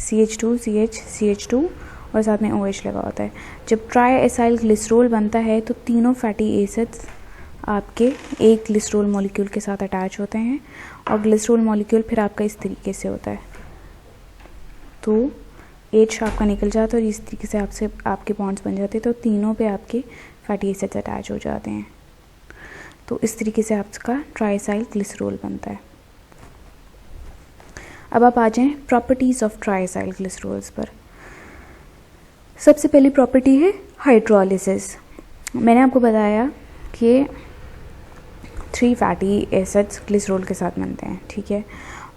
CH2 CH CH2 और साथ में OH लगा होता है। जब ट्राई एसाइल ग्लिसरॉल बनता है तो तीनों फैटी एसिड्स आपके एक ग्लिसरॉल मॉलिक्यूल के साथ अटैच होते हैं और ग्लिसरॉल मॉलिक्यूल फिर आपका इस तरीके से होता है, तो H आपका निकल जाता है और इस तरीके से आपसे आपके बॉन्ड्स बन जाते हैं, तो तीनों पे आपके फैटी एसिड्स अटैच हो जाते हैं। तो इस तरीके से आपका ट्राइसाइल ग्लिसरॉल बनता है। अब आप आ जाएं प्रॉपर्टीज़ ऑफ ट्राइसाइल ग्लिसरॉल्स पर। सबसे पहली प्रॉपर्टी है हाइड्रोलिसिस। मैंने आपको बताया कि 3 फैटी एसिड्स ग्लिसरॉल के साथ बनते हैं, ठीक है।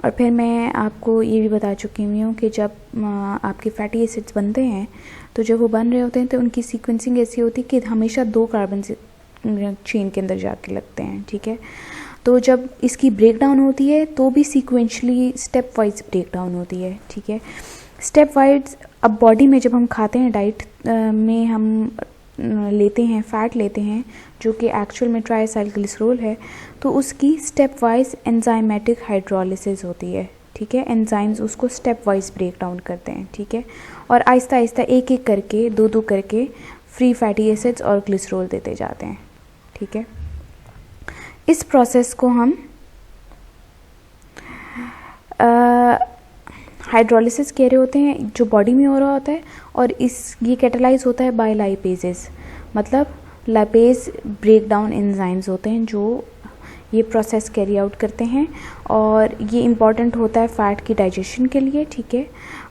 और फिर मैं आपको ये भी बता चुकी हूँ कि जब आपके फैटी एसिड्स बनते हैं तो जब वो बन रहे होते हैं तो उनकी सीक्वेंसिंग ऐसी होती है कि हमेशा 2 कार्बन चेन के अंदर जाके लगते हैं, ठीक है। तो जब इसकी ब्रेकडाउन होती है तो भी सीक्वेंशली स्टेप वाइज ब्रेकडाउन होती है, ठीक है। स्टेप वाइज अब बॉडी में जब हम खाते हैं, डाइट में हम लेते हैं, फैट लेते हैं जो कि एक्चुअल में ट्राइसाइल ग्लिसरॉल है, तो उसकी स्टेप वाइज एंजाइमेटिक हाइड्रोलिसिस होती है, ठीक है। एंजाइम्स उसको स्टेप वाइज ब्रेक डाउन करते हैं, ठीक है। और आहिस्ता आहिस्ता एक एक करके 2-2 करके फ्री फैटी एसिड्स और ग्लिसरॉल देते जाते हैं, ठीक है। इस प्रोसेस को हम हाइड्रोलिसिस कह रहे होते हैं, जो बॉडी में हो रहा होता है। और ये कैटालाइज होता है बाय लाइपेजेस, मतलब लाइपेज ब्रेक डाउन एंजाइम्स होते हैं जो ये प्रोसेस कैरी आउट करते हैं। और ये इम्पॉर्टेंट होता है फ़ैट की डाइजेशन के लिए, ठीक है,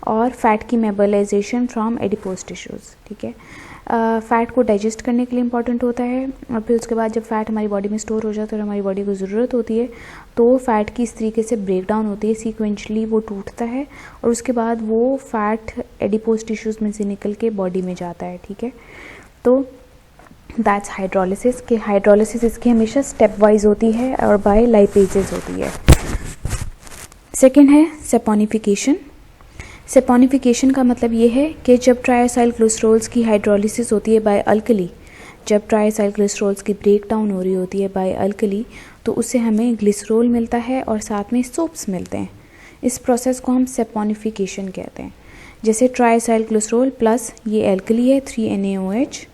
और फैट की मेटाबॉलाइजेशन फ्रॉम एडिपोज टिश्यूज़, ठीक है। फ़ैट को डाइजेस्ट करने के लिए इम्पॉर्टेंट होता है। और फिर उसके बाद जब फ़ैट हमारी बॉडी में स्टोर हो जाता है और हमारी बॉडी को ज़रूरत होती है तो फ़ैट की इस तरीके से ब्रेक डाउन होती है, सीक्वेंशली वो टूटता है और उसके बाद वो फ़ैट एडिपोज टिश्यूज़ में से निकल के बॉडी में जाता है, ठीक है। तो दैट्स हाइड्रोलिसिस। कि हाइड्रोलिसिस इसकी हमेशा स्टेप वाइज होती है और बाय लाइपेजेस होती है। सेकेंड है सेपोनिफिकेशन। सेपोनिफिकेशन का मतलब ये है कि जब ट्राइसाइल ग्लिसरॉल्स की हाइड्रोलिसिस होती है बाय अल्कली, जब ट्राइसाइल ग्लिसरॉल्स की ब्रेक डाउन हो रही होती है बाय अल्कली, तो उससे हमें ग्लिसरॉल मिलता है और साथ में सोप्स मिलते हैं। इस प्रोसेस को हम सेपोनिफिकेशन कहते हैं। जैसे ट्राइसाइल ग्लिसरॉल प्लस ये अल्कली है 3NaOH,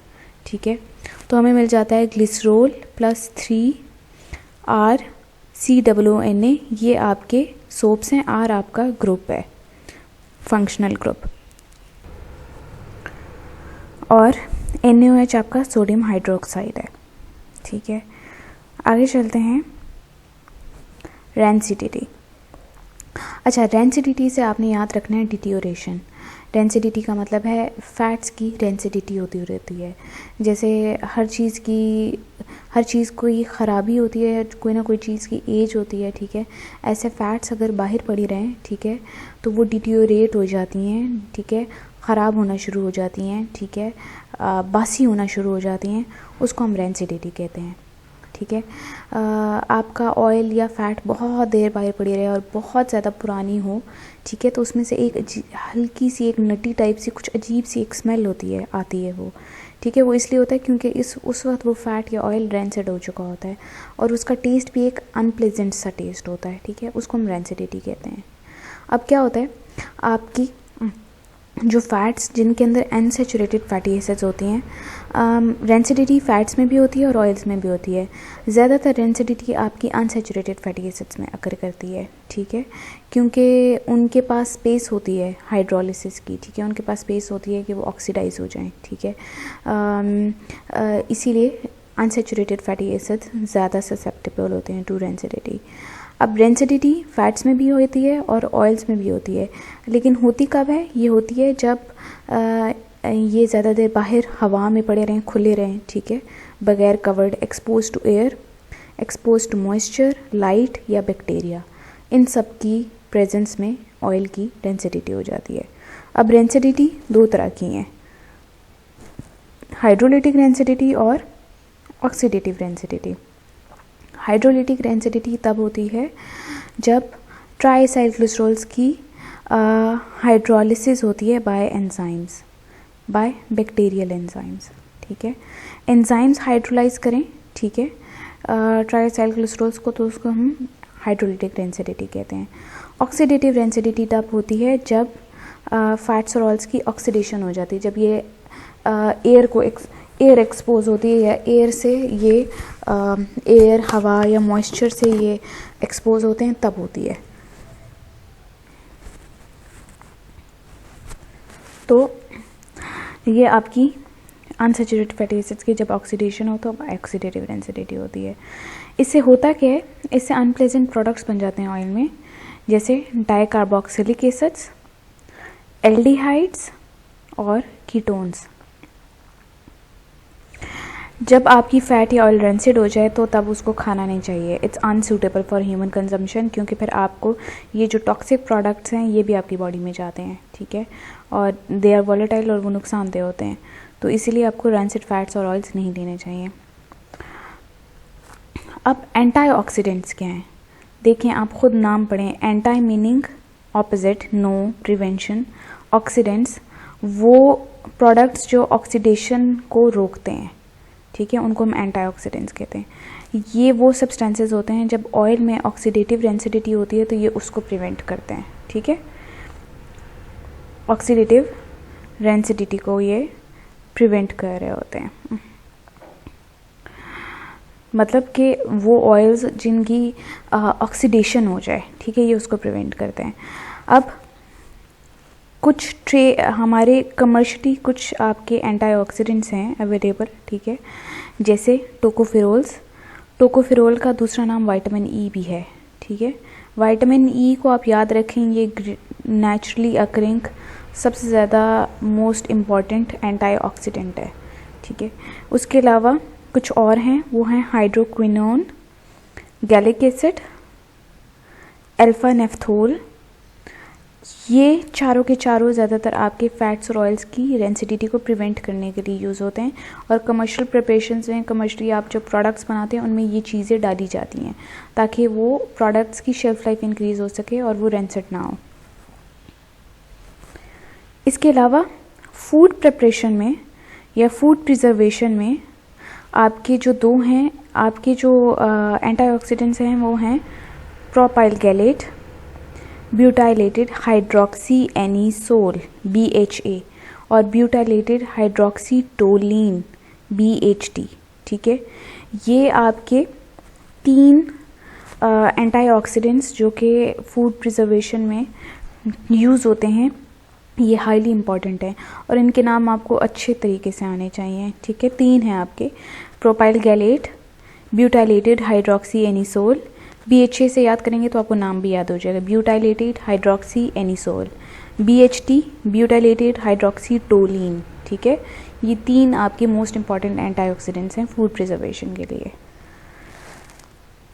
ठीक है, तो हमें मिल जाता है ग्लिसरॉल प्लस 3RCOONA। ये आपके सोप्स हैं, R आपका ग्रुप है, फंक्शनल ग्रुप, और NaOH आपका सोडियम हाइड्रोक्साइड है, ठीक है। आगे चलते हैं रेंसिडिटी। अच्छा, रेंसिडिटी से आपने याद रखना है डिटीरियोरेशन। रेंसिडिटी का मतलब है फैट्स की रेंसिडिटी होती रहती है। जैसे हर चीज़ कोई ख़राबी होती है, कोई ना कोई चीज़ की एज होती है, ठीक है। ऐसे फैट्स अगर बाहर पड़ी रहें, ठीक है, तो वो डिटीरियोरेट हो जाती हैं, ठीक है, ख़राब होना शुरू हो जाती हैं, ठीक है, बासी होना शुरू हो जाती हैं, उसको हम रेंसिडिटी कहते हैं, ठीक है। आपका ऑयल या फैट बहुत देर बाहर पड़ी रहे और बहुत ज़्यादा पुरानी हो, ठीक है, तो उसमें से एक हल्की सी एक नटी टाइप सी कुछ अजीब सी एक स्मेल आती है वो, ठीक है। वो इसलिए होता है क्योंकि उस वक्त वो फैट या ऑयल रेंसिड हो चुका होता है और उसका टेस्ट भी एक अनप्लेजेंट सा टेस्ट होता है, ठीक है, उसको हम रेंसिडिटी कहते हैं। अब क्या होता है, आपकी जो फैट्स जिनके अंदर अनसैचुरेटेड फैटी एसिड्स होती हैं, रेंसिडिटी फैट्स में भी होती है और ऑयल्स में भी होती है। ज़्यादातर रेंसिडिटी आपकी अनसैचुरेटेड फैटी एसिड्स में अकर करती है, ठीक है, क्योंकि उनके पास स्पेस होती है हाइड्रोलिसिस की, ठीक है, उनके पास स्पेस होती है कि वो ऑक्सीडाइज हो जाएं, ठीक है। इसीलिए अनसैचुरेटेड फैटी एसिड्स ज़्यादा ससेप्टेबल होते हैं टू रेंसिडिटी। अब रेंसिडिटी फैट्स में भी होती है और ऑयल्स में भी होती है, लेकिन होती कब है? ये होती है जब ये ज़्यादा देर बाहर हवा में पड़े रहें, खुले रहें, ठीक है, बगैर covered, expose to air, expose to moisture, light या बैक्टीरिया, इन सब की प्रेजेंस में ऑयल की रेंसिडिटी हो जाती है। अब रेंसिडिटी 2 तरह की हैं, हाइड्रोलिटिक रेंसिडिटी और ऑक्सीडेटिव रेंसिडिटी। हाइड्रोलिटिक रेंसिडिटी तब होती है जब ट्राइसाइल ग्लिसरॉल्स की हाइड्रोलिसिस होती है by enzymes, by bacterial enzymes, ठीक है। एंजाइम्स हाइड्रोलाइज करें, ठीक है, ट्राइसाइल ग्लिसरॉल्स को, तो उसको हम हाइड्रोलिटिक रेंसिडिटी कहते हैं। ऑक्सीडेटिव रेंसिडिटी तब होती है जब फैट्स और ऑयल्स की ऑक्सीडेशन हो जाती है। जब ये एयर एक्सपोज होती है या एयर से ये एयर हवा या मॉइस्चर से ये एक्सपोज होते हैं तब होती है। तो ये आपकी अनसैचुरेटेड फैटी एसिड्स की जब ऑक्सीडेशन हो तो ऑक्सीडेटिव रेंसिडिटी होती है। इससे होता क्या है, इससे अनप्लेजेंट प्रोडक्ट्स बन जाते हैं ऑयल में, जैसे डाइकार्बोक्सिलिक एसिड्स, एल्डिहाइड्स और कीटोन्स। जब आपकी फ़ैट या ऑयल रेंसिड हो जाए तो तब उसको खाना नहीं चाहिए। It's unsuitable for human consumption, क्योंकि फिर आपको ये जो टॉक्सिक प्रोडक्ट्स हैं ये भी आपकी बॉडी में जाते हैं, ठीक है, और दे आर वॉलेटाइल और वो नुकसानदेह होते हैं। तो इसीलिए आपको रेंसिड फैट्स और ऑयल्स नहीं लेने चाहिए। अब एंटीऑक्सीडेंट्स क्या हैं, देखें, आप खुद नाम पढ़ें। Anti meaning opposite, no, prevention. Oxidants वो प्रोडक्ट्स जो ऑक्सीडेशन को रोकते हैं, ठीक है, उनको हम एंटीऑक्सीडेंट्स कहते हैं। ये वो सब्सटेंसेस होते हैं जब ऑयल में ऑक्सीडेटिव रेंसिडिटी होती है तो ये उसको प्रिवेंट करते हैं, ठीक है, ऑक्सीडेटिव रेंसिडिटी को ये प्रिवेंट कर रहे होते हैं। मतलब कि वो ऑयल्स जिनकी ऑक्सीडेशन हो जाए, ठीक है, ये उसको प्रिवेंट करते हैं। अब कुछ हमारे कमर्शियली कुछ आपके एंटीऑक्सीडेंट्स हैं अवेलेबल, ठीक है, जैसे टोकोफेरोल्स। टोकोफेरोल का दूसरा नाम विटामिन ई भी है, ठीक है। विटामिन ई को आप याद रखें, ये नेचुरली अकरिंग सबसे ज़्यादा मोस्ट इम्पॉर्टेंट एंटीऑक्सीडेंट है, ठीक है। उसके अलावा कुछ और हैं, वो हैं hydroquinone, gallic acid, alpha naphthol. ये चारों के चारों ज़्यादातर आपके फैट्स और ऑयल्स की रेंसिडिटी को प्रिवेंट करने के लिए यूज़ होते हैं, और कमर्शियल प्रिपरेशंस में, कमर्शियली आप जो प्रोडक्ट्स बनाते हैं उनमें ये चीज़ें डाली जाती हैं ताकि वो प्रोडक्ट्स की शेल्फ लाइफ इंक्रीज़ हो सके और वो रेंसिड ना हो। इसके अलावा फूड प्रिपरेशन में या फूड प्रिजर्वेशन में आपके जो दो हैं, आपके जो एंटीऑक्सीडेंट्स हैं वो हैं propyl gallate, butylated hydroxy anisole BHA और ब्यूटाइलेटेड हाइड्रोक्सीटोलिन BHT, ठीक है। ये आपके 3 एंटीऑक्सीडेंट्स जो कि फूड प्रिजर्वेशन में यूज़ होते हैं, ये हाईली इम्पॉर्टेंट है और इनके नाम आपको अच्छे तरीके से आने चाहिए, ठीक है। 3 हैं आपके, propyl gallate, butylated hydroxy anisole. BHA से याद करेंगे तो आपको नाम भी याद हो जाएगा, butylated hydroxy anisole. BHT butylated hydroxytoluene, ठीक है। ये 3 आपके मोस्ट इंपॉर्टेंट एंटीऑक्सीडेंट्स हैं फूड प्रिजर्वेशन के लिए।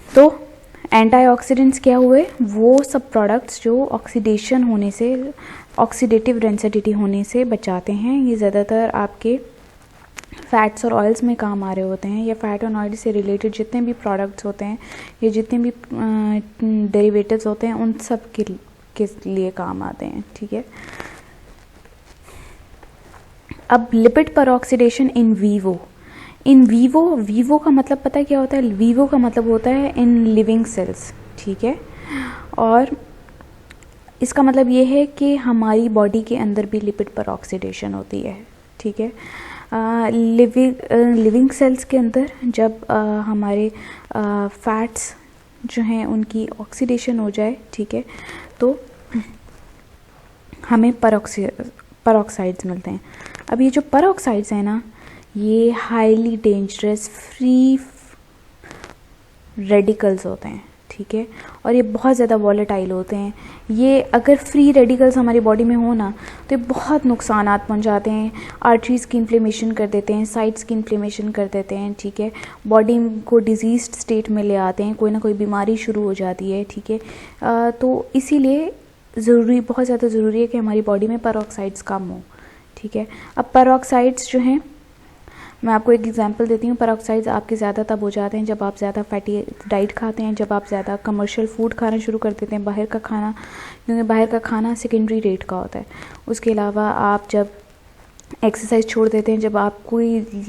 तो एंटीऑक्सीडेंट्स क्या हुए, वो सब प्रोडक्ट्स जो ऑक्सीडेशन होने से, ऑक्सीडेटिव रेंसिडिटी होने से बचाते हैं। ये ज़्यादातर आपके फैट्स और ऑयल्स में काम आ रहे होते हैं, या फैट और ऑयल से रिलेटेड जितने भी प्रोडक्ट्स होते हैं या जितने भी डेरिवेटिव्स होते हैं उन सब के लिए काम आते हैं, ठीक है। अब लिपिड पर oxidation in vivo. In vivo का मतलब पता है क्या होता है? वीवो का मतलब होता है इन लिविंग सेल्स, ठीक है। और इसका मतलब ये है कि हमारी बॉडी के अंदर भी लिपिड पर ऑक्सीडेशन होती है, ठीक है। लिविंग सेल्स के अंदर जब हमारे फैट्स जो हैं उनकी ऑक्सीडेशन हो जाए, ठीक है, तो हमें परऑक्साइड्स मिलते हैं। अब ये जो परऑक्साइड्स हैं ना, ये हाईली डेंजरस फ्री रेडिकल्स होते हैं, ठीक है, और ये बहुत ज़्यादा वॉलेटाइल होते हैं। ये अगर फ्री रेडिकल्स हमारी बॉडी में हो ना तो ये बहुत नुकसानात पहुंचाते हैं। आर्टरीज़ की इन्फ्लेमेशन कर देते हैं, साइट्स की इन्फ्लेमेशन कर देते हैं, ठीक है, बॉडी को डिजीज स्टेट में ले आते हैं, कोई ना कोई बीमारी शुरू हो जाती है, ठीक है। तो इसीलिए बहुत ज़्यादा ज़रूरी है कि हमारी बॉडी में परऑक्साइड्स कम हो, ठीक है। अब परऑक्साइड्स जो हैं, मैं आपको एक एग्जांपल देती हूँ। परऑक्साइड्स आपके ज़्यादा तब हो जाते हैं जब आप ज़्यादा फैटी डाइट खाते हैं, जब आप ज़्यादा कमर्शियल फूड खाना शुरू कर देते हैं, बाहर का खाना, क्योंकि बाहर का खाना सेकेंडरी रेट का होता है। उसके अलावा आप जब एक्सरसाइज छोड़ देते हैं, जब आपको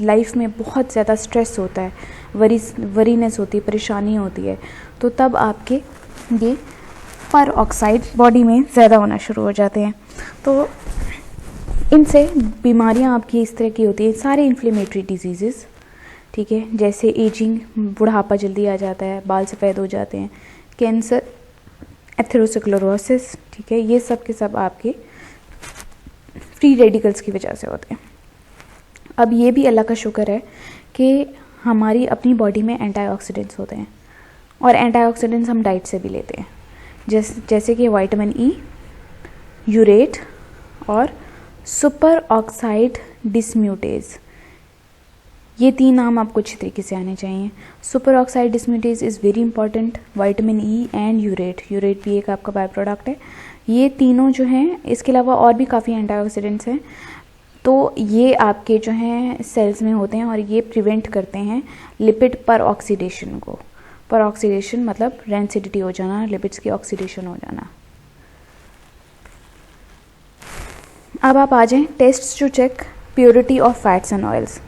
लाइफ में बहुत ज़्यादा स्ट्रेस होता है, वरीनेस होती है, परेशानी होती है, तो तब आपके ये पर ऑक्साइड बॉडी में ज़्यादा होना शुरू हो जाते हैं। तो इनसे बीमारियां आपकी इस तरह की होती हैं, सारे इन्फ्लेमेटरी डिजीज़ेस, ठीक है, जैसे एजिंग, बुढ़ापा जल्दी आ जाता है, बाल सफ़ेद हो जाते हैं, कैंसर, एथेरोस्क्लेरोसिस, ठीक है, ये सब के सब आपके फ्री रेडिकल्स की वजह से होते हैं। अब ये भी अल्लाह का शुक्र है कि हमारी अपनी बॉडी में एंटीऑक्सीडेंट्स होते हैं, और एंटीऑक्सीडेंट्स हम डाइट से भी लेते हैं, जैसे कि विटामिन ई, यूरेट और सुपर ऑक्साइड डिस्म्यूटेज। ये 3 नाम आपको अच्छी तरीके से आने चाहिए। Super oxide dismutase is very important, vitamin E and urate भी एक आपका बाय प्रोडक्ट है। ये तीनों जो हैं, इसके अलावा और भी काफ़ी एंटीऑक्सीडेंट्स हैं, तो ये आपके जो हैं सेल्स में होते हैं और ये प्रिवेंट करते हैं लिपिड पर ऑक्सीडेशन को। पर ऑक्सीडेशन मतलब रेंसिडिटी हो जाना, लिपिड्स की ऑक्सीडेशन हो जाना। अब आप आ जाएं tests to check purity of fats and oils.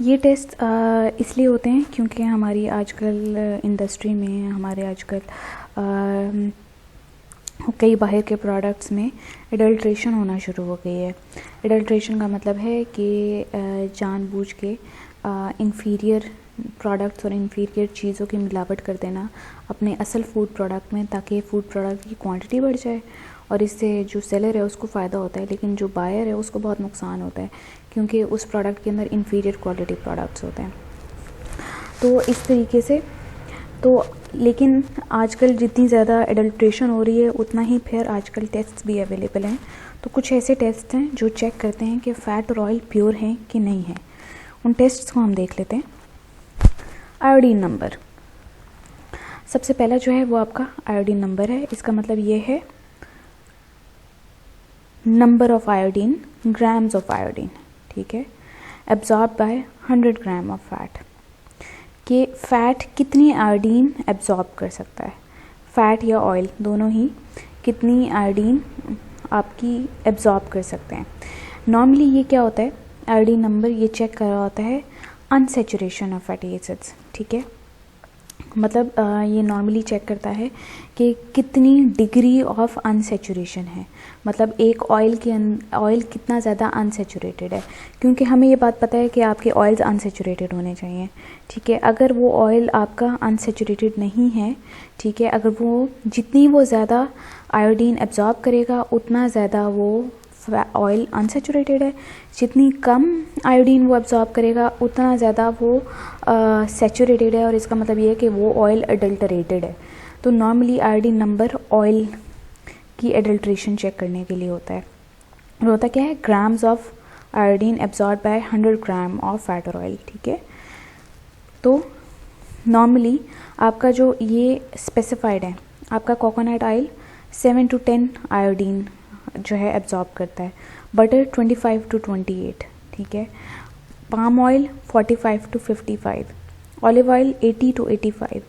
ये टेस्ट इसलिए होते हैं क्योंकि हमारी आजकल इंडस्ट्री में, हमारे आजकल कई बाहर के प्रोडक्ट्स में एडल्ट्रेशन होना शुरू हो गई है। एडल्ट्रेशन का मतलब है कि जानबूझ के इन्फीरियर प्रोडक्ट्स और इन्फीरियर चीज़ों की मिलावट कर देना अपने असल फूड प्रोडक्ट में, ताकि फूड प्रोडक्ट की क्वांटिटी बढ़ जाए और इससे जो सेलर है उसको फ़ायदा होता है, लेकिन जो बायर है उसको बहुत नुकसान होता है, क्योंकि उस प्रोडक्ट के अंदर इन्फीरियर क्वालिटी प्रोडक्ट्स होते हैं। तो इस तरीके से लेकिन आजकल जितनी ज़्यादा एडल्ट्रेशन हो रही है उतना ही फिर आजकल टेस्ट्स भी अवेलेबल हैं। तो कुछ ऐसे टेस्ट हैं जो चेक करते हैं कि फ़ैट और ऑयल प्योर हैं कि नहीं है। उन टेस्ट्स को हम देख लेते हैं। आयोडीन नंबर, सबसे पहला जो है वो आपका आयोडीन नंबर है। इसका मतलब ये है number of iodine, grams of iodine, ठीक है, absorb by 100 gram of fat, कि फ़ैट कितनी आयोडीन एब्जॉर्ब कर सकता है, फ़ैट या ऑयल दोनों ही कितनी आयोडीन आपकी एब्जॉर्ब कर सकते हैं। नॉर्मली ये क्या होता है, आयोडीन नंबर ये चेक कर रहा होता है अनसेचुरेशन ऑफ फैटी एसिड्स, ठीक है, मतलब ये नॉर्मली चेक करता है कि कितनी डिग्री ऑफ अनसेचुरेशन है, मतलब एक ऑयल कितना ज़्यादा अनसेचुरेटेड है, क्योंकि हमें ये बात पता है कि आपके ऑयल्स अनसेचुरेटेड होने चाहिए, ठीक है। अगर वो ऑयल आपका अनसेचुरेटेड नहीं है, ठीक है, अगर वो जितनी वो ज़्यादा आयोडीन एब्जॉर्ब करेगा उतना ज़्यादा वो ऑयल अनसेचुरेटेड है, जितनी कम आयोडीन वो एब्जॉर्ब करेगा उतना ज़्यादा वो सेचुरेटेड है, और इसका मतलब ये है कि वो ऑयल अडल्टरेटेड है। तो नॉर्मली आयोडीन नंबर ऑयल की एडल्ट्रेशन चेक करने के लिए होता है। और होता क्या है, grams of iodine absorb by 100 gram of fat और ऑयल, ठीक है। तो नॉर्मली आपका जो ये स्पेसिफाइड है, आपका कोकोनट ऑयल 7 to 10 आयोडीन जो है एब्जॉर्ब करता है, बटर 25 to 28, ठीक है, palm oil 45 to 55, olive oil 80 to 85,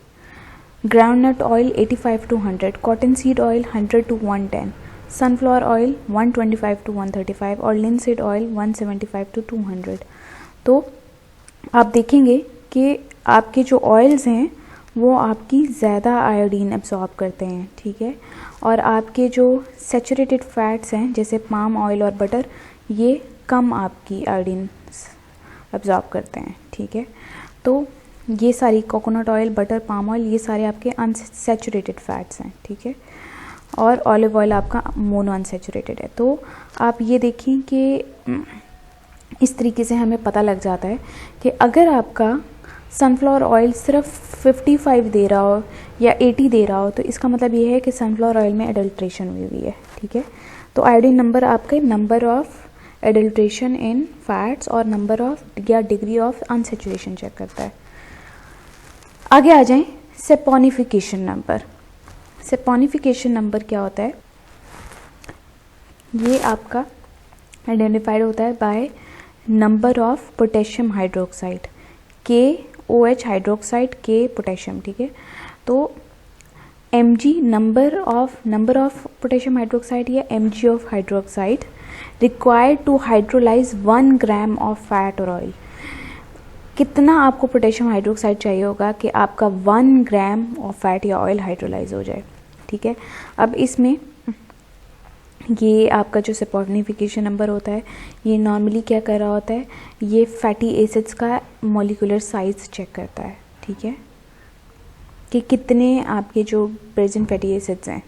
groundnut oil 85 to 100, cotton seed oil 100 to 110, sunflower oil 125 to 135 और लिनसीड ऑयल 175 to 200। तो आप देखेंगे कि आपके जो ऑयल्स हैं वो आपकी ज़्यादा आयोडीन एब्जॉर्ब करते हैं, ठीक है, और आपके जो सैचुरेटेड फैट्स हैं जैसे पाम ऑयल और बटर, ये कम आपकी आयोडीन एब्जॉर्ब करते हैं, ठीक है। तो ये सारी coconut oil, butter, palm oil, ये सारे आपके अनसैचुरेटेड फैट्स हैं, ठीक है, और ऑलिव ऑयल आपका मोनो अनसैचुरेटेड है। तो आप ये देखें कि इस तरीके से हमें पता लग जाता है कि अगर आपका सनफ्लावर ऑयल सिर्फ 55 दे रहा हो या 80 दे रहा हो तो इसका मतलब ये है कि सनफ्लावर ऑयल में एडल्ट्रेशन हुई हुई है, ठीक है। तो आयोडीन नंबर आपके number of adulteration in fats और नंबर ऑफ या डिग्री ऑफ अनसैचुरेशन चेक करता है। आगे आ जाएं, सेपोनिफिकेशन नंबर। सेपोनिफिकेशन नंबर क्या होता है? ये आपका आइडेंटिफाइड होता है by number of potassium hydroxide, KOH hydroxide, K potassium, ठीक है। तो mg number of potassium hydroxide या mg of hydroxide required to hydrolyse 1 gram of fat और ऑयल। कितना आपको पोटेशियम हाइड्रोक्साइड चाहिए होगा कि आपका 1 ग्राम ऑफ फैट या ऑयल हाइड्रोलाइज हो जाए, ठीक है। अब इसमें ये आपका जो सेपोनिफिकेशन नंबर होता है ये नॉर्मली क्या कर रहा होता है, ये फैटी एसिड्स का मॉलिक्यूलर साइज चेक करता है, ठीक है, कि कितने आपके जो प्रेजेंट फैटी एसिड्स हैं,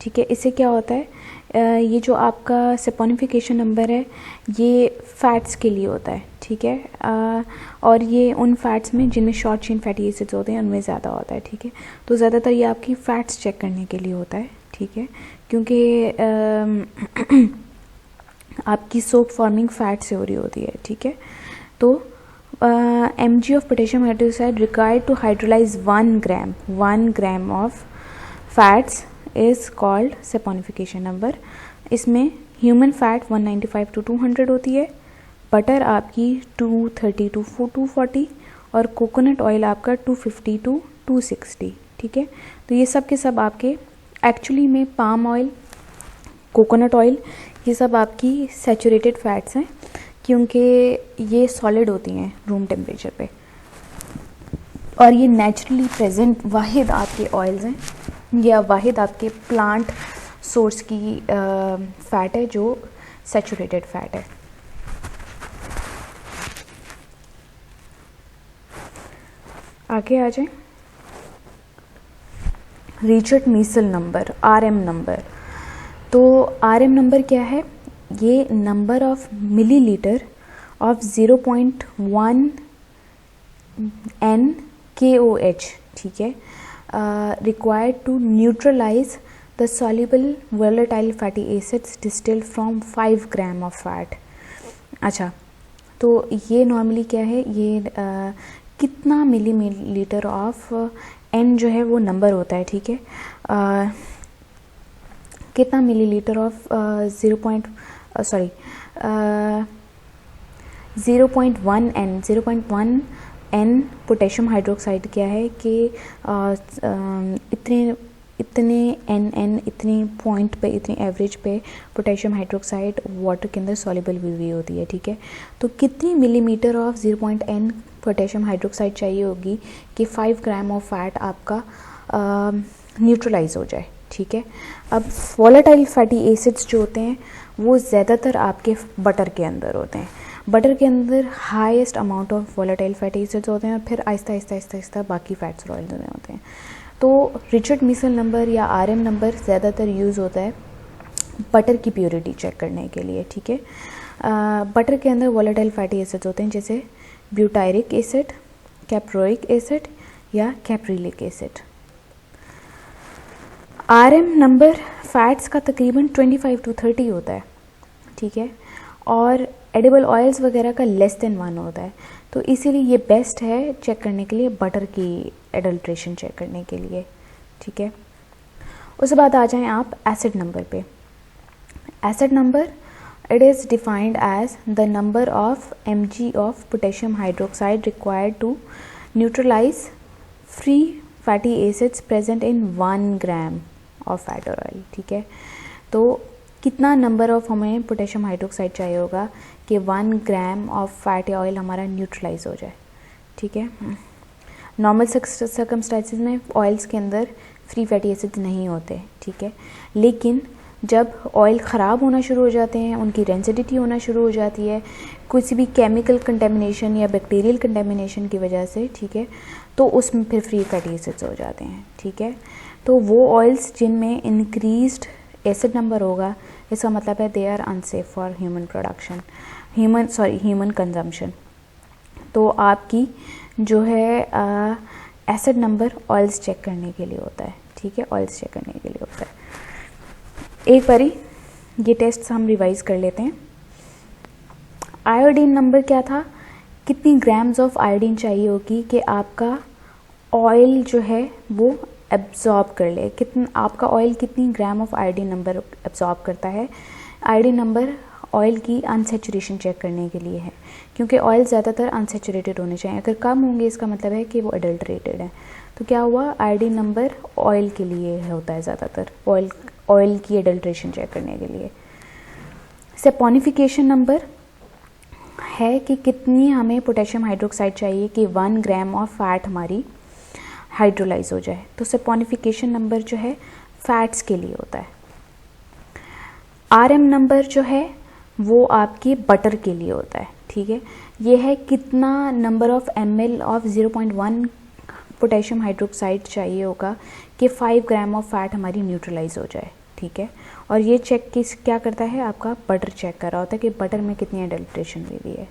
ठीक है। इससे क्या होता है, ये जो आपका सेपोनिफिकेशन नंबर है ये फैट्स के लिए होता है, ठीक है, और ये उन फैट्स में जिनमें शॉर्ट चेन फैटी एसिड्स होते हैं उनमें ज़्यादा होता है, ठीक है। तो ज़्यादातर ये आपकी फ़ैट्स चेक करने के लिए होता है, ठीक है, क्योंकि आपकी सोप फॉर्मिंग फैट से हो रही होती है, ठीक है। तो mg of potassium hydroxide required to hydrolyse 1 gram of fats is called saponification number. इसमें ह्यूमन फैट 195 to 200 होती है, बटर आपकी 230 to 240 और कोकोनट ऑयल आपका 250 to 260, ठीक है। तो ये सब के सब आपके एक्चुअली में पाम ऑयल, कोकोनट ऑयल, ये सब आपकी सैचुरेटेड फैट्स हैं क्योंकि ये सॉलिड होती हैं रूम टेम्परेचर पे, और ये नेचुरली प्रेजेंट वाहिद आपके ऑयल्स हैं या वाहिद आपके प्लांट सोर्स की फ़ैट है जो सैचुरेटेड फ़ैट है। आगे आ जाए, Richard Meissl number, RM number. तो RM नंबर क्या है? ये number of millilitre of 0.1 NKOH, ठीक है, required to neutralise the soluble volatile fatty acids distilled from 5 gram of fat. अच्छा, तो ये नॉर्मली क्या है, ये कितना मिलीलीटर ऑफ N जो है वो नंबर होता है, ठीक है, कितना millilitre of 0.1 N potassium hydroxide क्या है कि इतने NN इतनी पॉइंट पे, इतनी एवरेज पे पोटेशियम हाइड्रोक्साइड वाटर के अंदर सॉल्युबल हुई होती है, ठीक है। तो कितनी millimetre of 0.N potassium hydroxide चाहिए होगी कि 5 ग्राम ऑफ फैट आपका न्यूट्रलाइज हो जाए, ठीक है। अब वोलेटाइल फैटी एसिड्स जो होते हैं वो ज़्यादातर आपके बटर के अंदर होते हैं। बटर के अंदर highest amount of volatile fatty acids होते हैं और फिर आहिस्ता आहिस्ता बाकी फैट्स और ऑयल्स में होते हैं। तो रिचर्ड मीसल नंबर या RM नंबर ज़्यादातर यूज़ होता है बटर की प्योरिटी चेक करने के लिए, ठीक है। बटर के अंदर वोलेटाइल फैटी एसिड्स होते हैं जैसे ब्यूटायरिक एसिड, कैप्रोइक एसिड या caprylic acid. RM number fats का तकरीबन 25 to 30 होता है, ठीक है, और एडिबल ऑयल्स वगैरह का लेस देन 1 होता है। तो इसीलिए ये बेस्ट है चेक करने के लिए, बटर की एडल्ट्रेशन चेक करने के लिए, ठीक है। उसके बाद आ जाएं आप एसिड नंबर पे। Acid number, it is defined as the number of mg of potassium hydroxide required to neutralize free fatty acids present in 1 gram of fat or oil, ठीक है। तो कितना नंबर ऑफ हमें पोटेशियम हाइड्रोक्साइड चाहिए होगा कि 1 gram of fat या oil हमारा न्यूट्रलाइज हो जाए, ठीक है। नॉर्मल सर्कमस्टेंसेस में ऑयल्स के अंदर फ्री फैटी एसिड्स नहीं होते, ठीक है। लेकिन जब ऑयल ख़राब होना शुरू हो जाते हैं, उनकी रेंसिडिटी होना शुरू हो जाती है किसी भी केमिकल कंटेमिनेशन या बैक्टीरियल कंटेमिनेशन की वजह से, ठीक है, तो उसमें फिर फ्री फैटी एसिड्स हो जाते हैं, ठीक है। तो वो ऑयल्स जिनमें इंक्रीज्ड एसिड नंबर होगा, इसका मतलब है they are unsafe for human production, human consumption. तो आपकी जो है एसिड नंबर ऑयल्स चेक करने के लिए होता है, ठीक है, ऑयल्स चेक करने के लिए होता है। एक बारी ये टेस्ट हम रिवाइज कर लेते हैं। आयोडीन नंबर क्या था, कितनी ग्राम्स ऑफ आयोडीन चाहिए होगी कि आपका ऑयल जो है वो एब्जॉर्ब कर ले, कितना आपका ऑयल कितनी gram of iodine number absorb करता है। आयोडीन नंबर ऑयल की अनसेचुरेशन चेक करने के लिए है, क्योंकि ऑयल ज़्यादातर अनसेचुरेटेड होने चाहिए, अगर कम होंगे इसका मतलब है कि वो एडल्ट्रेटेड है। तो क्या हुआ, आयोडीन नंबर ऑयल के लिए होता है ज़्यादातर, ऑयल की एडल्ट्रेशन चेक करने के लिए। सैपोनिफिकेशन नंबर है कि कितनी हमें पोटेशियम हाइड्रोक्साइड चाहिए कि 1 ग्राम ऑफ फैट हमारी हाइड्रोलाइज हो जाए। तो सैपोनिफिकेशन नंबर जो है फैट्स के लिए होता है। आरएम नंबर जो है वो आपकी बटर के लिए होता है, ठीक है। ये है कितना number of ml of 0.1 potassium hydroxide चाहिए होगा कि 5 ग्राम ऑफ फैट हमारी न्यूट्रलाइज हो जाए, ठीक है। और ये चेक क्या करता है, आपका बटर चेक कर रहा होता है कि बटर में कितनी एडल्ट्रेशन हुई हुई है।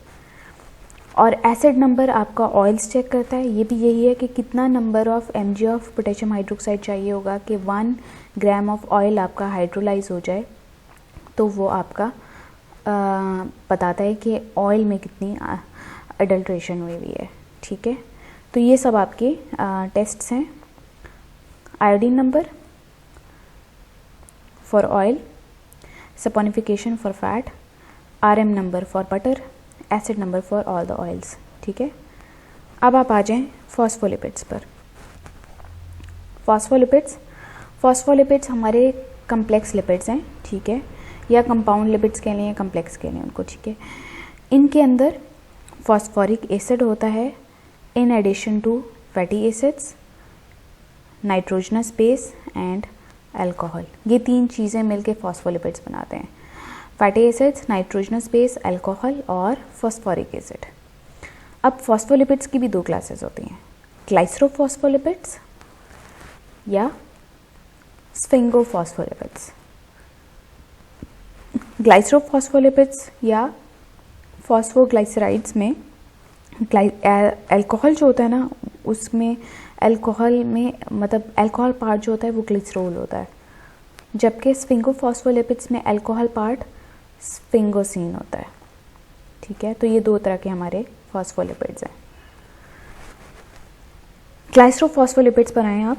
और एसिड नंबर आपका ऑयल्स चेक करता है, ये भी यही है कि कितना number of mg of potassium hydroxide चाहिए होगा कि 1 ग्राम ऑफ ऑयल आपका हाइड्रोलाइज हो जाए। तो वो आपका बताता है कि ऑयल में कितनी एडल्ट्रेशन हुई हुई है, ठीक है। तो ये सब आपके टेस्ट्स हैं। Iodine number for oil, saponification for fat, RM number for butter, acid number for all the oils, ठीक है। अब आप आ जाएं फॉस्फोलिपिड्स पर। फॉस्फोलिपिड्स हमारे कम्प्लेक्स लिपिड्स हैं, ठीक है, या कंपाउंड लिपिड्स कह लें या कम्प्लेक्स कह लें उनको, ठीक है। इनके अंदर फॉस्फोरिक एसिड होता है in addition to fatty acids, nitrogenous base and alcohol. ये 3 चीज़ें मिलके फॉस्फोलिपिड्स बनाते हैं, fatty acids, nitrogenous base, alcohol और फॉस्फोरिक एसिड। अब फॉस्फोलिपिड्स की भी 2 क्लासेस होती हैं, ग्लाइसरोफॉस्फोलिपिड्स या स्फिंगोफॉस्फोलिपिड्स। ग्लाइसरोफॉस्फोलिपिड्स या फॉस्फोग्लाइसराइड्स में अल्कोहल जो होता है ना, उसमें अल्कोहल में मतलब अल्कोहल पार्ट जो होता है वो ग्लिसरॉल होता है, जबकि स्फिंगोफॉस्फोलिपिड्स में अल्कोहल पार्ट स्फिंगोसिन होता है, ठीक है। तो ये 2 तरह के हमारे फॉस्फोलिपिड्स हैं। ग्लाइसरोफॉस्फोलिपिड्स पर आएँ आप,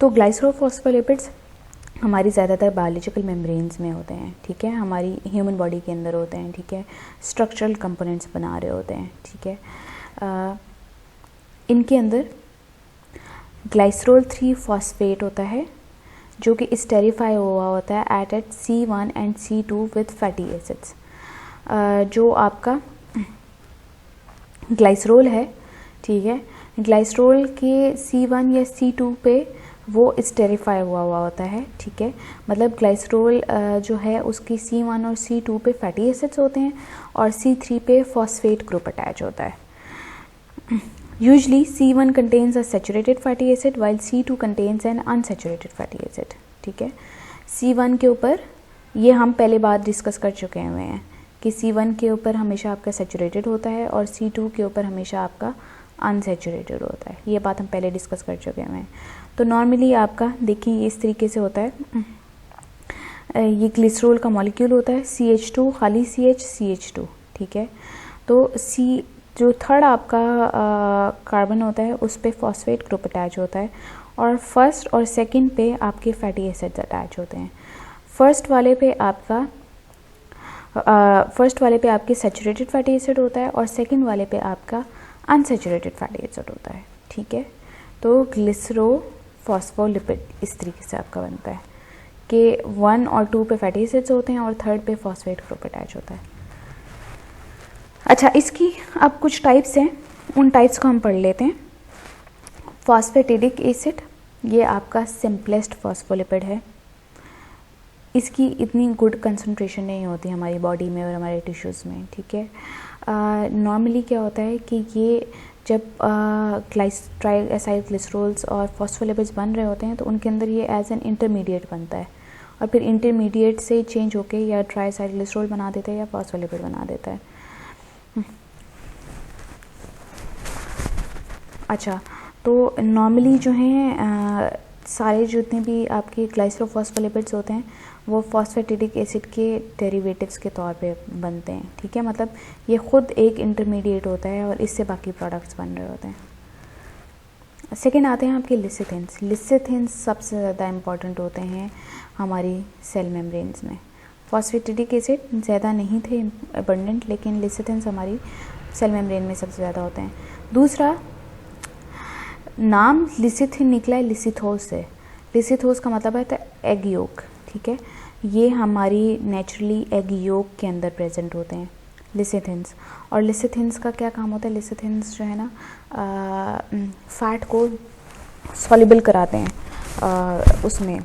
तो ग्लाइसरोफॉस्फोलिपिड्स हमारी ज़्यादातर बायोलॉजिकल मेम्ब्रेन्स में होते हैं, ठीक है, हमारी ह्यूमन बॉडी के अंदर होते हैं, ठीक है, स्ट्रक्चरल कंपोनेंट्स बना रहे होते हैं, ठीक है। इनके अंदर ग्लाइसरोल 3 फॉस्फेट होता है जो कि स्टेरिफाई हुआ होता है at C1 and C2 with fatty acids. जो आपका ग्लाइसरोल है, ठीक है, ग्लाइसरोल के C1 या C2 पे वो स्टेरिफाई हुआ होता है, ठीक है। मतलब ग्लाइसरोल जो है उसकी C1 और C2 पे फैटी एसिड्स होते हैं और C3 पे फॉस्फेट ग्रुप अटैच होता है। Usually C1 contains a saturated fatty acid while C2 contains an unsaturated fatty acid, ठीक है। C1 के ऊपर ये हम पहले बात डिस्कस कर चुके हुए हैं कि C1 के ऊपर हमेशा आपका सैचुरेटेड होता है और C2 के ऊपर हमेशा आपका अनसैचुरेटेड होता है, ये बात हम पहले डिस्कस कर चुके हुए हैं। तो नॉर्मली आपका देखिए इस तरीके से होता है, ये ग्लिसरॉल का मॉलिक्यूल होता है CH2 खाली CH CH2, ठीक है। तो जो थर्ड आपका कार्बन होता है उस पे फॉस्फेट ग्रुप अटैच होता है, और फर्स्ट और सेकंड पे आपके फैटी एसिड्स अटैच होते हैं। फर्स्ट वाले पे आपके सैचुरेटेड फैटी एसिड होता है और सेकंड वाले पे आपका अनसैचुरेटेड फैटी एसिड होता है, ठीक है। तो ग्लिसरोफॉस्फोलिपिड इस तरीके से आपका बनता है कि 1 और 2 पे फैटी एसिड्स होते हैं और थर्ड पे फॉस्फेट ग्रुप अटैच होता है। अच्छा, इसकी अब कुछ टाइप्स हैं, उन टाइप्स को हम पढ़ लेते हैं। फॉस्फेटिडिक एसिड, ये आपका सिंपलेस्ट फॉस्फोलिपिड है। इसकी इतनी गुड कंसंट्रेशन नहीं होती हमारी बॉडी में और हमारे टिश्यूज़ में, ठीक है। नॉर्मली क्या होता है कि ये जब ट्राइएसाइलग्लिसरोल्स और फॉस्फोलिपिड्स बन रहे होते हैं तो उनके अंदर ये एज एन इंटरमीडिएट बनता है और फिर इंटरमीडिएट से चेंज होके या ट्राइएसाइलग्लिसरोल बना देता है या फॉस्फोलिपिड बना देता है। अच्छा, तो नॉर्मली जो हैं सारे जितने भी आपके ग्लाइसरोफॉस्फोलिपिड्स होते हैं वो फॉस्फेटिडिक एसिड के डेरिवेटिव्स के तौर पे बनते हैं, ठीक है। मतलब ये खुद एक इंटरमीडिएट होता है और इससे बाकी प्रोडक्ट्स बन रहे होते हैं। सेकेंड आते हैं आपके लिसिथिन्स। लिसिथिन्स सबसे ज़्यादा इम्पॉर्टेंट होते हैं हमारी सेल मेम्ब्रेन्स में। फॉस्फेटिडिक एसिड ज़्यादा नहीं थे अबंडेंट, लेकिन लिसिथिन्स हमारी सेल मेम्ब्रेन में सबसे ज़्यादा होते हैं। दूसरा, नाम लिसिथिन निकला है लिसिथोस से। लिसिथोस का मतलब है एग योक, ठीक है। ये हमारी नेचुरली एग योक के अंदर प्रेजेंट होते हैं लिसिथिन्स। और लिसिथिन्स का क्या काम होता है, लिसिथिन्स जो है ना फैट को सॉल्युबल कराते हैं उसमें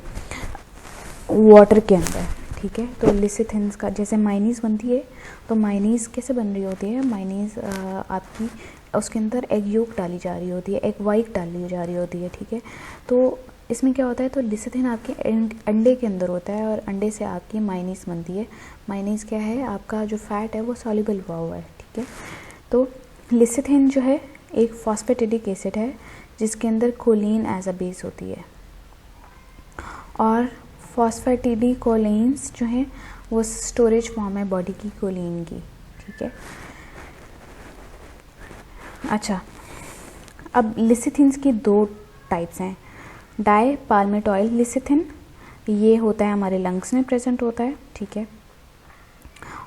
वाटर के अंदर, ठीक है। तो लिसिथिन्स का जैसे मायनीज़ बनती है, तो मायनीज़ कैसे बन रही होती है, मायनीज़ आपकी उसके अंदर एग योक डाली जा रही होती है, एग वाइट डाली जा रही होती है, ठीक है। तो इसमें क्या होता है, तो लिसिथिन आपके अंडे के अंदर होता है और अंडे से आपकी मायनीज़ बनती है। मायनीज़ क्या है, आपका जो फैट है वो सॉल्युबल हुआ है, ठीक है। तो लिसिथिन जो है एक फॉस्फेटिडिक एसिड है जिसके अंदर कोलिन एज अ बेस होती है, और फॉस्फेटिडिकोलिन्स जो हैं वो स्टोरेज फॉर्म है बॉडी की कोलिन की, ठीक है। अच्छा, अब लिसिथिन्स की 2 टाइप्स हैं। डाई पाल्मेटॉइल लिसिथिन, ये होता है हमारे लंग्स में प्रेजेंट होता है, ठीक है।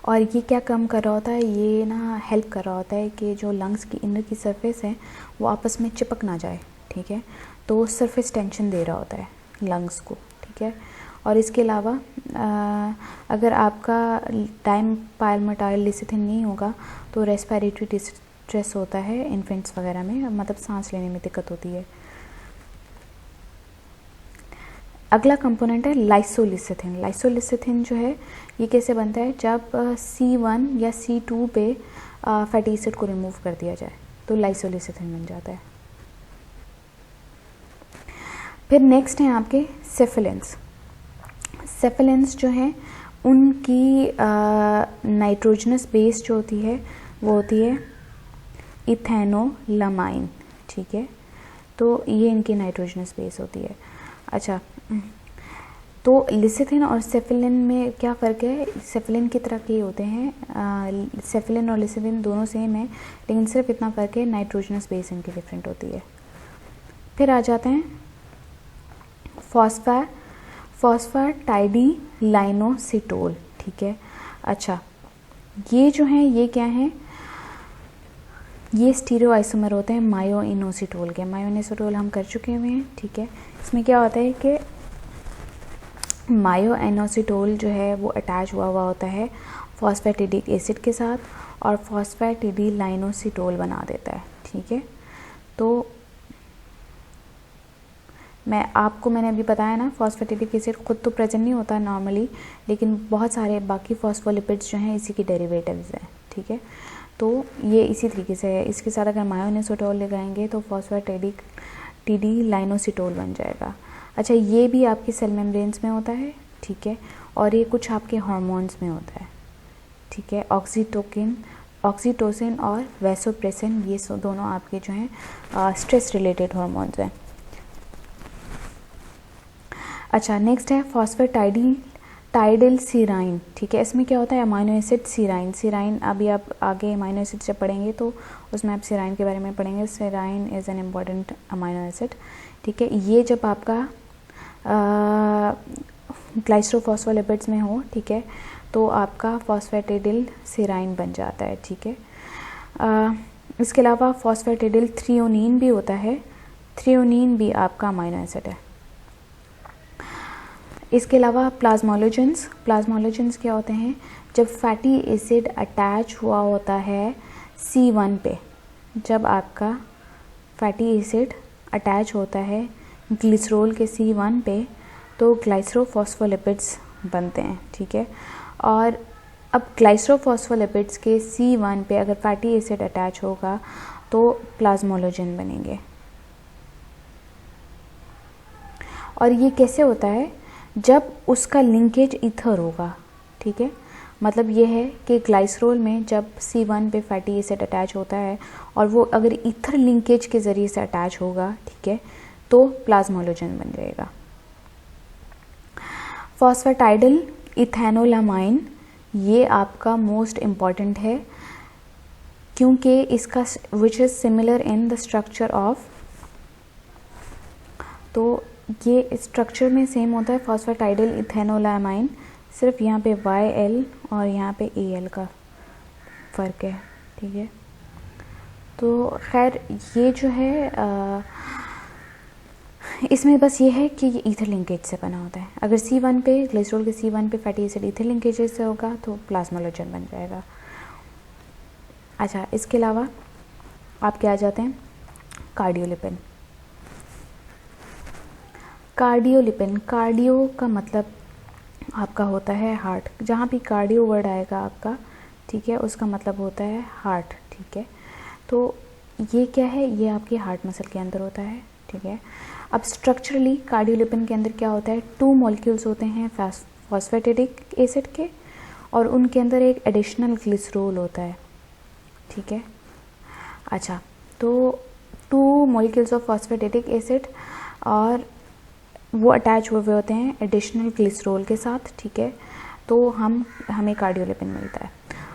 और ये क्या काम कर रहा होता है, ये ना हेल्प कर रहा होता है कि जो लंग्स की इनर की सरफेस है वो आपस में चिपक ना जाए, ठीक है। तो सरफेस टेंशन दे रहा होता है लंग्स को, ठीक है। और इसके अलावा अगर आपका डाई पाल्मेटॉइल लिसिथिन नहीं होगा तो रेस्पिरेटरी डिस्ट्रेस होता है इन्फेंट्स वगैरह में, मतलब सांस लेने में दिक्कत होती है। अगला कंपोनेंट है लाइसोलिसिथिन। लाइसोलिसिथिन जो है ये कैसे बनता है, जब C1 या C2 पे फैटी एसिड को रिमूव कर दिया जाए तो लाइसोलिसिथिन बन जाता है। फिर नेक्स्ट हैं आपके सेफिलेंस। सेफिलेंस जो हैं उनकी नाइट्रोजनस बेस जो होती है वो होती है इथेनोलमाइन, ठीक है। तो ये इनकी नाइट्रोजनस बेस होती है। अच्छा, तो लिसिथिन और सेफिलिन में क्या फ़र्क है, सेफिलिन की तरह के होते हैं, सेफिलिन और लिसिथिन दोनों सेम है, लेकिन सिर्फ इतना फ़र्क है नाइट्रोजनस बेस इनकी डिफरेंट होती है। फिर आ जाते हैं फॉस्फेटाइडिलाइनोसिटोल, ठीक है। अच्छा, ये जो हैं ये क्या हैं, ये स्टीरियो आइसोमर होते हैं मायोइनोसिटोल के। मायोइनोसिटोल हम कर चुके हुए हैं, ठीक है। इसमें क्या होता है कि मायोइनोसिटोल जो है वो अटैच हुआ होता है फॉस्फेटिडिक एसिड के साथ और फॉस्फेटिडिलाइनोसिटोल बना देता है, ठीक है। तो मैंने अभी बताया ना, फॉस्फेटिडिक एसिड खुद तो प्रेजेंट नहीं होता नॉर्मली, लेकिन बहुत सारे बाकी फॉस्फोलिपिड्स जो हैं इसी की डेरिवेटिव्स हैं, ठीक है। तो ये इसी तरीके से है। इसके साथ अगर मायोइनोसिटोल लगाएंगे तो फॉस्फेटिडिलाइनोसिटोल बन जाएगा। अच्छा, ये भी आपकी सेल मेम्ब्रेन्स में होता है, ठीक है। और ये कुछ आपके हार्मोन्स में होता है, ठीक है। ऑक्सीटोसिन और वैसोप्रेसिन, ये दोनों आपके जो हैं स्ट्रेस रिलेटेड हार्मोन्स हैं। अच्छा, नेक्स्ट है टाइडल सीराइन, ठीक है, इसमें क्या होता है अमाइनो एसिड सीराइन। सीराइन अभी आप आगे अमाइनो एसिड जब पढ़ेंगे तो उसमें आप सीराइन के बारे में पढ़ेंगे। Serine is an important amino acid, ठीक है। ये जब आपका ग्लाइसरोफॉस्फोलिपिड्स में हो, ठीक है, तो आपका फॉस्फेटिडिल सीराइन बन जाता है, ठीक है। इसके अलावा फॉस्फेटिडिल थ्रियोनीन भी होता है। थ्रियोनीन भी आपका अमाइनो एसिड है। इसके अलावा प्लाज्मोलोजेंस, प्लाज्मोलोजेंस क्या होते हैं, जब फैटी एसिड अटैच हुआ होता है C1 पे, जब आपका फैटी एसिड अटैच होता है ग्लिसरॉल के C1 पे तो ग्लाइसरोफॉस्फोलिपिड्स बनते हैं, ठीक है। और अब ग्लाइसरोफॉस्फोलिपिड्स के C1 पे अगर फैटी एसिड अटैच होगा तो प्लाज्मोलोजन बनेंगे। और ये कैसे होता है, जब उसका लिंकेज ईथर होगा, ठीक है। मतलब ये है कि ग्लाइसरोल में जब C1 पे फैटी एसिड अटैच होता है और वो अगर ईथर लिंकेज के ज़रिए से अटैच होगा, ठीक है, तो प्लाज्मोलोजन बन जाएगा। फॉस्फेटाइडल इथेनोलामाइन, ये आपका मोस्ट इम्पॉर्टेंट है क्योंकि इसका which is similar in the structure of, तो ये स्ट्रक्चर में सेम होता है फॉस्फेटाइडल इथेनोलामाइन, सिर्फ यहाँ पे YL और यहाँ पे AL का फ़र्क है, ठीक है। तो खैर ये जो है इसमें बस ये है कि ये ईथर लिंकेज से बना होता है। अगर C1 पे ग्लिसरॉल के C1 पे फैटी एसिड ईथर लिंकेज से होगा तो प्लाज्मोलोजन बन जाएगा। अच्छा, इसके अलावा आप क्या आ जाते हैं, कार्डियोलिपिन। कार्डियोलिपिन, कार्डियो का मतलब आपका होता है हार्ट। जहाँ भी कार्डियो वर्ड आएगा आपका, ठीक है, उसका मतलब होता है हार्ट, ठीक है। तो ये क्या है, ये आपके हार्ट मसल के अंदर होता है, ठीक है। अब स्ट्रक्चरली कार्डियोलिपिन के अंदर क्या होता है, 2 मॉलिक्यूल्स होते हैं फॉस्फेटिडिक एसिड के और उनके अंदर एक एडिशनल ग्लिसरॉल होता है, ठीक है। अच्छा, तो 2 मॉलिक्यूल्स ऑफ फॉस्फेटिडिक एसिड और वो अटैच हुए होते हैं एडिशनल ग्लिसरॉल के साथ, ठीक है। तो हमें कार्डियोलिपिन मिलता है।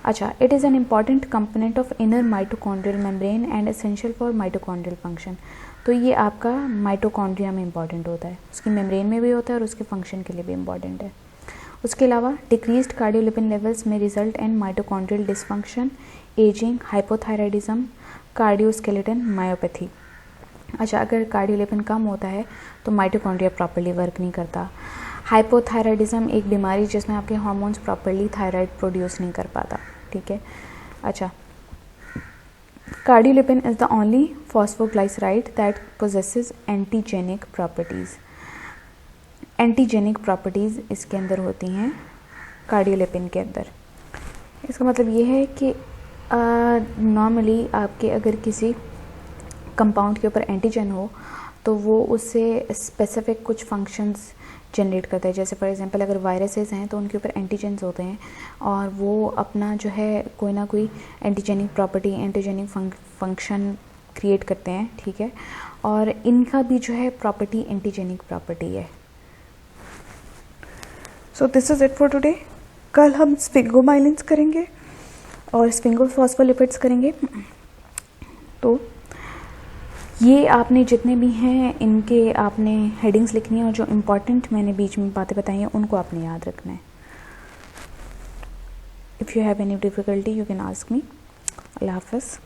अच्छा, it is an important component of inner mitochondrial membrane and essential for mitochondrial function. तो ये आपका माइटोकॉन्ड्रिया में इम्पॉर्टेंट होता है, उसकी मेम्ब्रेन में भी होता है और उसके फंक्शन के लिए भी इम्पॉर्टेंट है। उसके अलावा डिक्रीज्ड कार्डियोलिपिन लेवल्स में result in mitochondrial dysfunction, ageing, hypothyroidism, cardioskeleton myopathy. अच्छा, अगर कार्डियोलिपिन कम होता है तो माइटोकॉन्ड्रिया प्रॉपर्ली वर्क नहीं करता। हाइपोथायराइडिज्म एक बीमारी जिसमें आपके हार्मोन्स प्रॉपर्ली थायराइड प्रोड्यूस नहीं कर पाता, ठीक है। अच्छा, cardiolipin is the only phosphoglyceride that possesses antigenic properties. Antigenic properties इसके अंदर होती हैं कार्डियोलिपिन के अंदर। इसका मतलब ये है कि नॉर्मली आपके अगर किसी कंपाउंड के ऊपर एंटीजन हो तो वो उससे स्पेसिफिक कुछ फंक्शंस जनरेट करता है। जैसे फॉर एग्जांपल अगर वायरसेस हैं तो उनके ऊपर एंटीजेंस होते हैं और वो अपना जो है कोई ना कोई antigenic property, antigenic function create करते हैं, ठीक है। और इनका भी जो है प्रॉपर्टी एंटीजेनिक प्रॉपर्टी है। So this is it for today. कल हम स्फिंगोमाइलिन्स करेंगे और स्फिंगोफॉस्फोलिपिड्स करेंगे। तो ये आपने जितने भी हैं इनके आपने हेडिंग्स लिखनी है और जो इम्पॉर्टेंट मैंने बीच में बातें बताई हैं उनको आपने याद रखना है। If you have any difficulty you can ask me. अल्लाह हाफ़िज़।